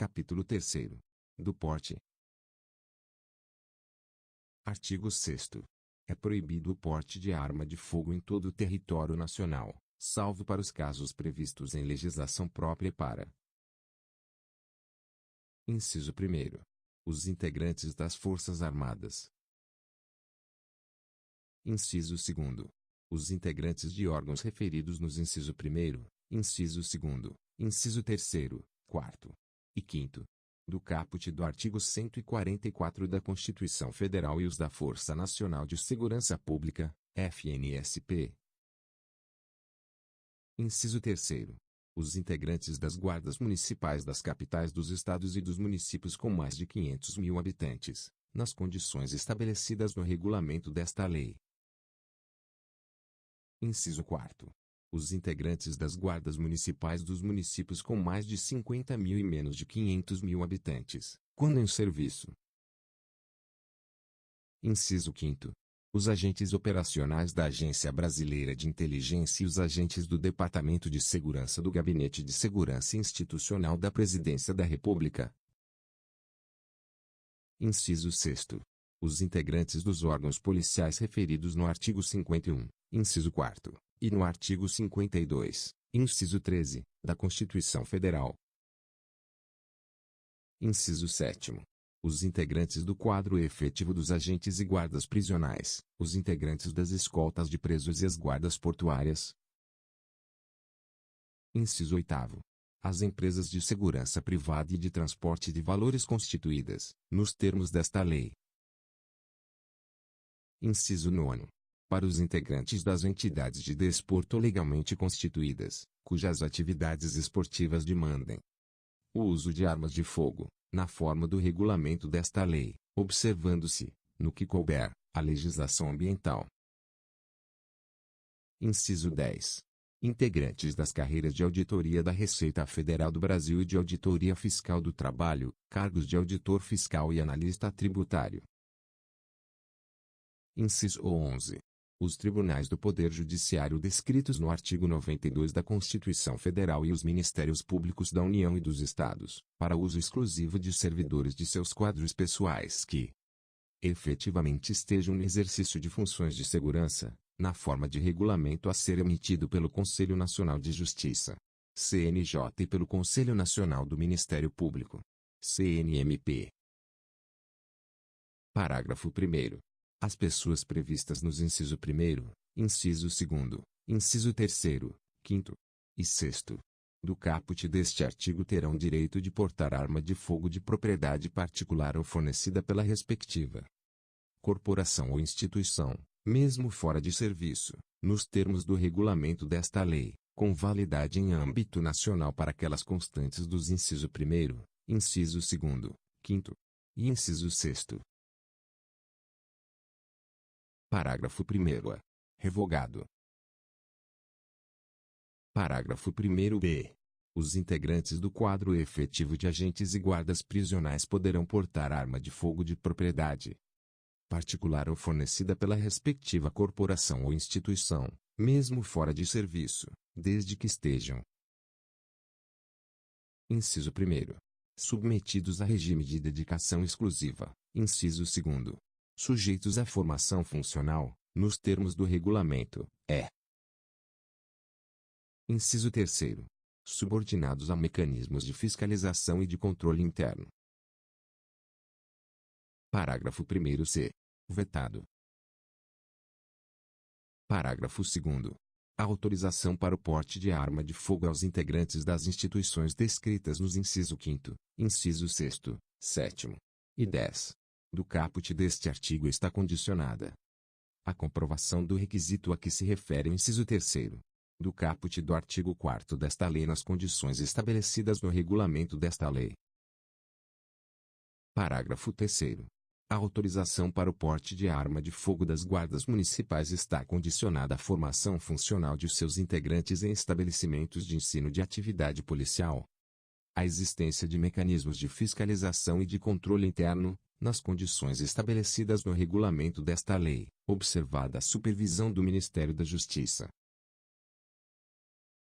Capítulo 3º. Do porte. Artigo 6º. É proibido o porte de arma de fogo em todo o território nacional, salvo para os casos previstos em legislação própria para: Inciso 1º. Os integrantes das Forças Armadas. Inciso 2º. Os integrantes de órgãos referidos nos inciso 1º, inciso 2º, inciso 3º, 4º e 5º do caput do artigo 144 da Constituição Federal e os da Força Nacional de Segurança Pública, FNSP. Inciso 3º. Os integrantes das guardas municipais das capitais dos estados e dos municípios com mais de 500.000 habitantes, nas condições estabelecidas no regulamento desta lei. Inciso 4º. Os integrantes das guardas municipais dos municípios com mais de 50.000 e menos de 500.000 habitantes, quando em serviço. Inciso 5º. Os agentes operacionais da Agência Brasileira de Inteligência e os agentes do Departamento de Segurança do Gabinete de Segurança Institucional da Presidência da República. Inciso 6º. Os integrantes dos órgãos policiais referidos no artigo 51, inciso 4º, e no artigo 52, inciso 13, da Constituição Federal. Inciso 7º. Os integrantes do quadro efetivo dos agentes e guardas prisionais, os integrantes das escoltas de presos e as guardas portuárias. Inciso 8º. As empresas de segurança privada e de transporte de valores constituídas, nos termos desta lei. Inciso 9º. Para os integrantes das entidades de desporto legalmente constituídas, cujas atividades esportivas demandem o uso de armas de fogo, na forma do regulamento desta lei, observando-se, no que couber, a legislação ambiental. Inciso 10. Integrantes das carreiras de auditoria da Receita Federal do Brasil e de auditoria fiscal do trabalho, cargos de auditor fiscal e analista tributário. Inciso 11. Os tribunais do Poder Judiciário descritos no artigo 92 da Constituição Federal e os Ministérios Públicos da União e dos Estados, para uso exclusivo de servidores de seus quadros pessoais que efetivamente estejam no exercício de funções de segurança, na forma de regulamento a ser emitido pelo Conselho Nacional de Justiça, CNJ, e pelo Conselho Nacional do Ministério Público, CNMP. Parágrafo 1º. As pessoas previstas nos inciso 1º, inciso 2º, inciso 3º, 5º e 6º do caput deste artigo terão direito de portar arma de fogo de propriedade particular ou fornecida pela respectiva corporação ou instituição, mesmo fora de serviço, nos termos do regulamento desta lei, com validade em âmbito nacional para aquelas constantes dos inciso 1º, inciso 2º, 5º e inciso 6º. Parágrafo 1º. Revogado. Parágrafo 1º-B. Os integrantes do quadro efetivo de agentes e guardas prisionais poderão portar arma de fogo de propriedade particular ou fornecida pela respectiva corporação ou instituição, mesmo fora de serviço, desde que estejam: inciso 1º. Submetidos a regime de dedicação exclusiva, inciso 2º. Sujeitos à formação funcional, nos termos do regulamento, inciso 3º. Subordinados a mecanismos de fiscalização e de controle interno. Parágrafo 1º-C. Vetado. Parágrafo 2º. A autorização para o porte de arma de fogo aos integrantes das instituições descritas nos inciso 5º, inciso 6º, 7º e 10 do caput deste artigo está condicionada à comprovação do requisito a que se refere o inciso 3º do caput do artigo 4º desta lei nas condições estabelecidas no regulamento desta lei. Parágrafo 3º. A autorização para o porte de arma de fogo das guardas municipais está condicionada à formação funcional de seus integrantes em estabelecimentos de ensino de atividade policial, à existência de mecanismos de fiscalização e de controle interno, nas condições estabelecidas no regulamento desta lei, observada a supervisão do Ministério da Justiça.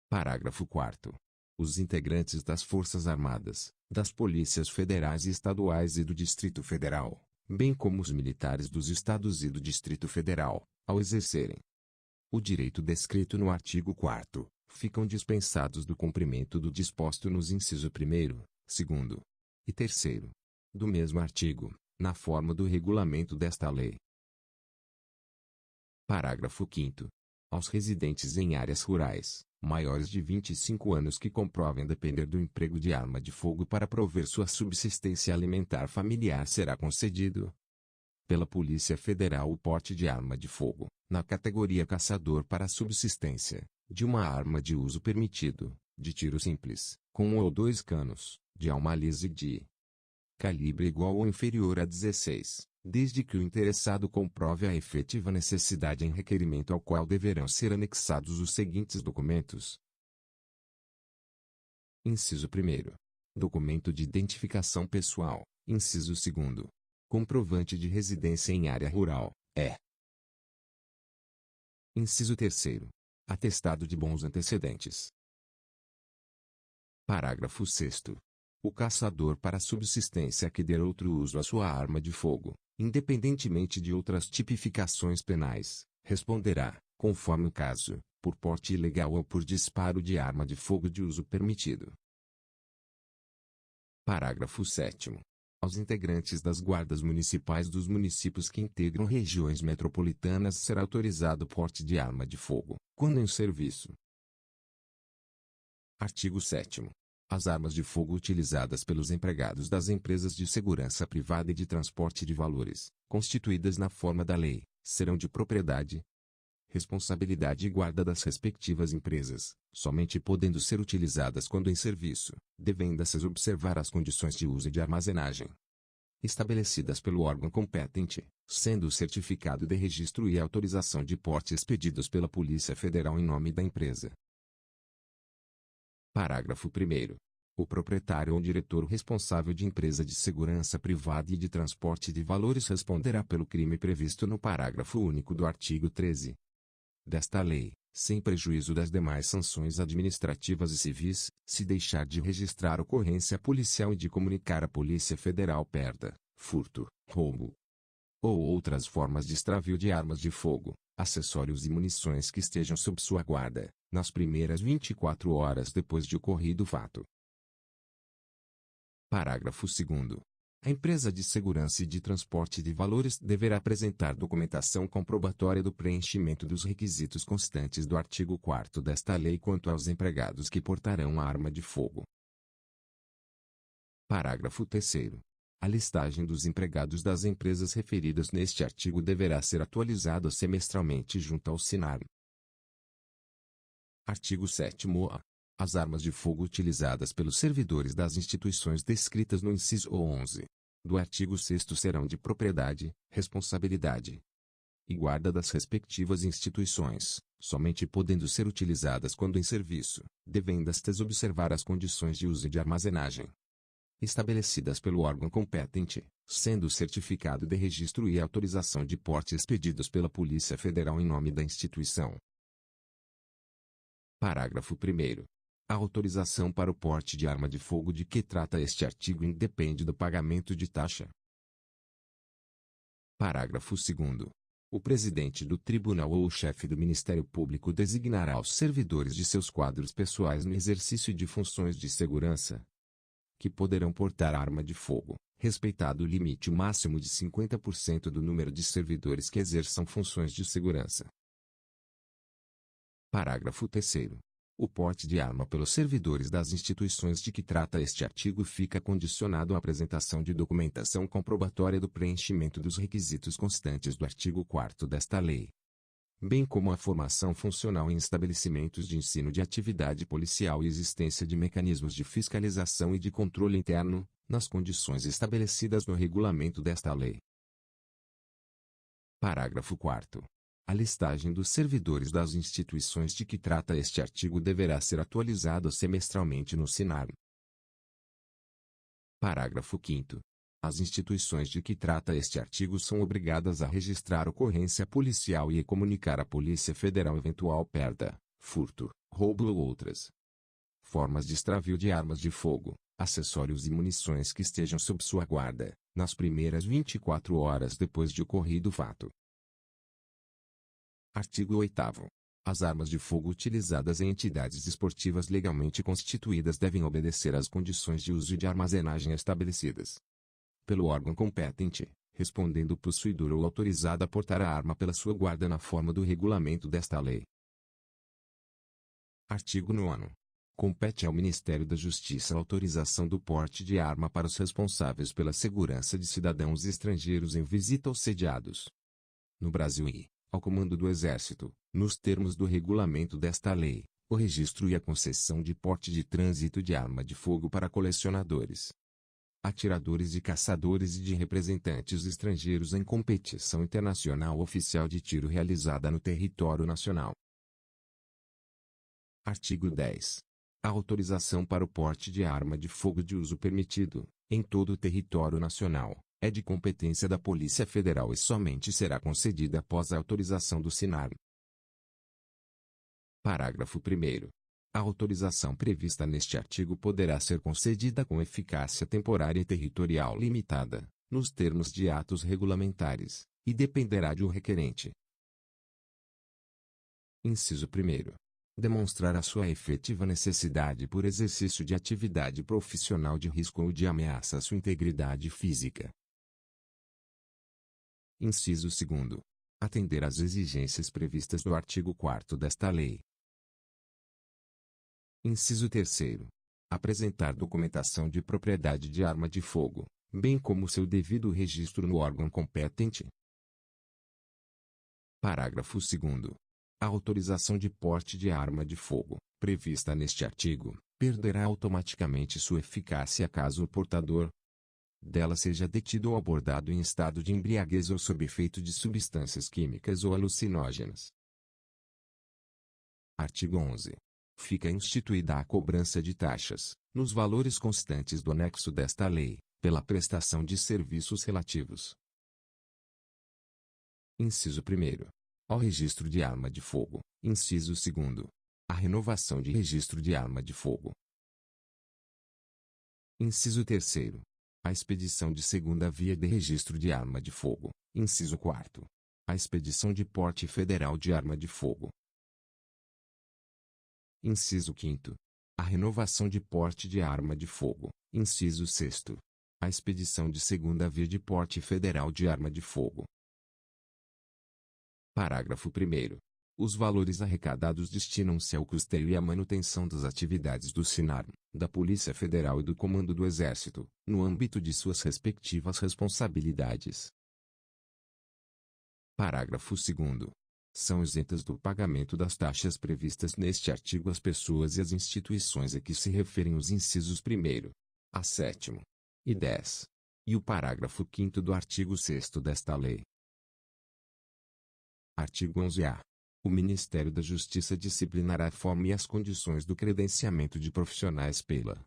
Parágrafo 4º. Os integrantes das Forças Armadas, das Polícias Federais e Estaduais e do Distrito Federal, bem como os militares dos Estados e do Distrito Federal, ao exercerem o direito descrito no artigo 4º, ficam dispensados do cumprimento do disposto nos inciso 1º, 2º e 3º do mesmo artigo, na forma do regulamento desta lei. Parágrafo 5º. Aos residentes em áreas rurais, maiores de 25 anos que comprovem depender do emprego de arma de fogo para prover sua subsistência alimentar familiar será concedido pela Polícia Federal o porte de arma de fogo, na categoria caçador para subsistência, de uma arma de uso permitido, de tiro simples, com 1 ou 2 canos, de alma lisa e de calibre igual ou inferior a 16, desde que o interessado comprove a efetiva necessidade em requerimento ao qual deverão ser anexados os seguintes documentos. Inciso 1º. Documento de identificação pessoal. Inciso 2º. Comprovante de residência em área rural, Inciso 3º. Atestado de bons antecedentes. Parágrafo 6º. O caçador para subsistência que der outro uso à sua arma de fogo, independentemente de outras tipificações penais, responderá, conforme o caso, por porte ilegal ou por disparo de arma de fogo de uso permitido. Parágrafo 7º. Aos integrantes das guardas municipais dos municípios que integram regiões metropolitanas será autorizado porte de arma de fogo, quando em serviço. Artigo 7º. As armas de fogo utilizadas pelos empregados das empresas de segurança privada e de transporte de valores, constituídas na forma da lei, serão de propriedade, responsabilidade e guarda das respectivas empresas, somente podendo ser utilizadas quando em serviço, devendo-se observar as condições de uso e de armazenagem estabelecidas pelo órgão competente, sendo o certificado de registro e a autorização de porte expedidos pela Polícia Federal em nome da empresa. Parágrafo 1º. O proprietário ou diretor responsável de empresa de segurança privada e de transporte de valores responderá pelo crime previsto no parágrafo único do artigo 13 desta lei, sem prejuízo das demais sanções administrativas e civis, se deixar de registrar ocorrência policial e de comunicar à Polícia Federal perda, furto, roubo ou outras formas de extravio de armas de fogo, acessórios e munições que estejam sob sua guarda, nas primeiras 24 horas depois de ocorrido o fato. Parágrafo 2º. A empresa de segurança e de transporte de valores deverá apresentar documentação comprobatória do preenchimento dos requisitos constantes do artigo 4º desta lei quanto aos empregados que portarão a arma de fogo. Parágrafo 3º. A listagem dos empregados das empresas referidas neste artigo deverá ser atualizada semestralmente junto ao SINAR. Artigo 7º-A. As armas de fogo utilizadas pelos servidores das instituições descritas no inciso 11 do artigo 6º serão de propriedade, responsabilidade e guarda das respectivas instituições, somente podendo ser utilizadas quando em serviço, devendo estas observar as condições de uso e de armazenagem estabelecidas pelo órgão competente, sendo o certificado de registro e a autorização de porte expedidos pela Polícia Federal em nome da instituição. Parágrafo 1º. A autorização para o porte de arma de fogo de que trata este artigo independe do pagamento de taxa. Parágrafo 2º. O presidente do tribunal ou o chefe do Ministério Público designará os servidores de seus quadros pessoais no exercício de funções de segurança, que poderão portar arma de fogo, respeitado o limite máximo de 50% do número de servidores que exerçam funções de segurança. Parágrafo 3º. O porte de arma pelos servidores das instituições de que trata este artigo fica condicionado à apresentação de documentação comprobatória do preenchimento dos requisitos constantes do artigo 4º desta lei, bem como à formação funcional em estabelecimentos de ensino de atividade policial e existência de mecanismos de fiscalização e de controle interno, nas condições estabelecidas no regulamento desta lei. Parágrafo 4º. A listagem dos servidores das instituições de que trata este artigo deverá ser atualizada semestralmente no SINAR. Parágrafo 5º. As instituições de que trata este artigo são obrigadas a registrar ocorrência policial e a comunicar à Polícia Federal eventual perda, furto, roubo ou outras formas de extravio de armas de fogo, acessórios e munições que estejam sob sua guarda, nas primeiras 24 horas depois de ocorrido o fato. Artigo 8º. As armas de fogo utilizadas em entidades esportivas legalmente constituídas devem obedecer às condições de uso e de armazenagem estabelecidas pelo órgão competente, respondendo o possuidor ou autorizado a portar a arma pela sua guarda na forma do regulamento desta lei. Artigo 9º. Compete ao Ministério da Justiça a autorização do porte de arma para os responsáveis pela segurança de cidadãos estrangeiros em visita aos sediados no Brasil e, ao Comando do Exército, nos termos do regulamento desta lei, o registro e a concessão de porte de trânsito de arma de fogo para colecionadores, atiradores e caçadores e de representantes estrangeiros em competição internacional oficial de tiro realizada no território nacional. Artigo 10. A autorização para o porte de arma de fogo de uso permitido, em todo o território nacional, é de competência da Polícia Federal e somente será concedida após a autorização do SINAR. Parágrafo 1º. A autorização prevista neste artigo poderá ser concedida com eficácia temporária e territorial limitada, nos termos de atos regulamentares, e dependerá de o requerente. Inciso 1º. Demonstrar a sua efetiva necessidade por exercício de atividade profissional de risco ou de ameaça à sua integridade física. Inciso 2º. Atender às exigências previstas no artigo 4º desta lei. Inciso 3º. Apresentar documentação de propriedade de arma de fogo, bem como seu devido registro no órgão competente. Parágrafo 2º. A autorização de porte de arma de fogo, prevista neste artigo, perderá automaticamente sua eficácia caso o portador dela seja detido ou abordado em estado de embriaguez ou sob efeito de substâncias químicas ou alucinógenas. Artigo 11. Fica instituída a cobrança de taxas, nos valores constantes do anexo desta lei, pela prestação de serviços relativos. Inciso 1º. Ao registro de arma de fogo. Inciso 2º. A renovação de registro de arma de fogo. Inciso 3º. A expedição de segunda via de registro de arma de fogo. Inciso 4º. A expedição de porte federal de arma de fogo. Inciso 5º. A renovação de porte de arma de fogo. Inciso 6º. A expedição de segunda via de porte federal de arma de fogo. Parágrafo 1º. Os valores arrecadados destinam-se ao custeio e à manutenção das atividades do SINAR, da Polícia Federal e do Comando do Exército, no âmbito de suas respectivas responsabilidades. Parágrafo 2º. São isentas do pagamento das taxas previstas neste artigo as pessoas e as instituições a que se referem os incisos 1º a 7º e 10. E o parágrafo 5º do artigo 6º desta lei. Artigo 11-A. O Ministério da Justiça disciplinará a forma e as condições do credenciamento de profissionais pela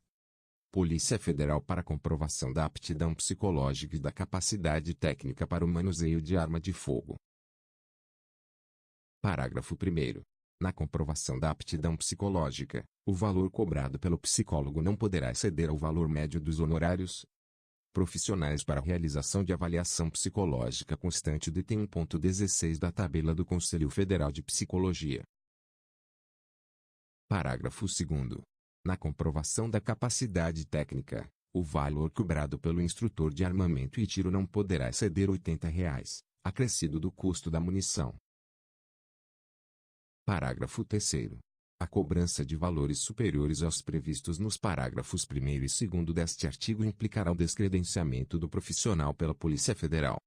Polícia Federal para comprovação da aptidão psicológica e da capacidade técnica para o manuseio de arma de fogo. Parágrafo 1º. Na comprovação da aptidão psicológica, o valor cobrado pelo psicólogo não poderá exceder ao valor médio dos honorários profissionais para realização de avaliação psicológica constante do item 1.16 da tabela do Conselho Federal de Psicologia. Parágrafo 2º. Na comprovação da capacidade técnica, o valor cobrado pelo instrutor de armamento e tiro não poderá exceder R$ 80, acrescido do custo da munição. Parágrafo 3º. A cobrança de valores superiores aos previstos nos parágrafos 1º e 2º deste artigo implicará o descredenciamento do profissional pela Polícia Federal.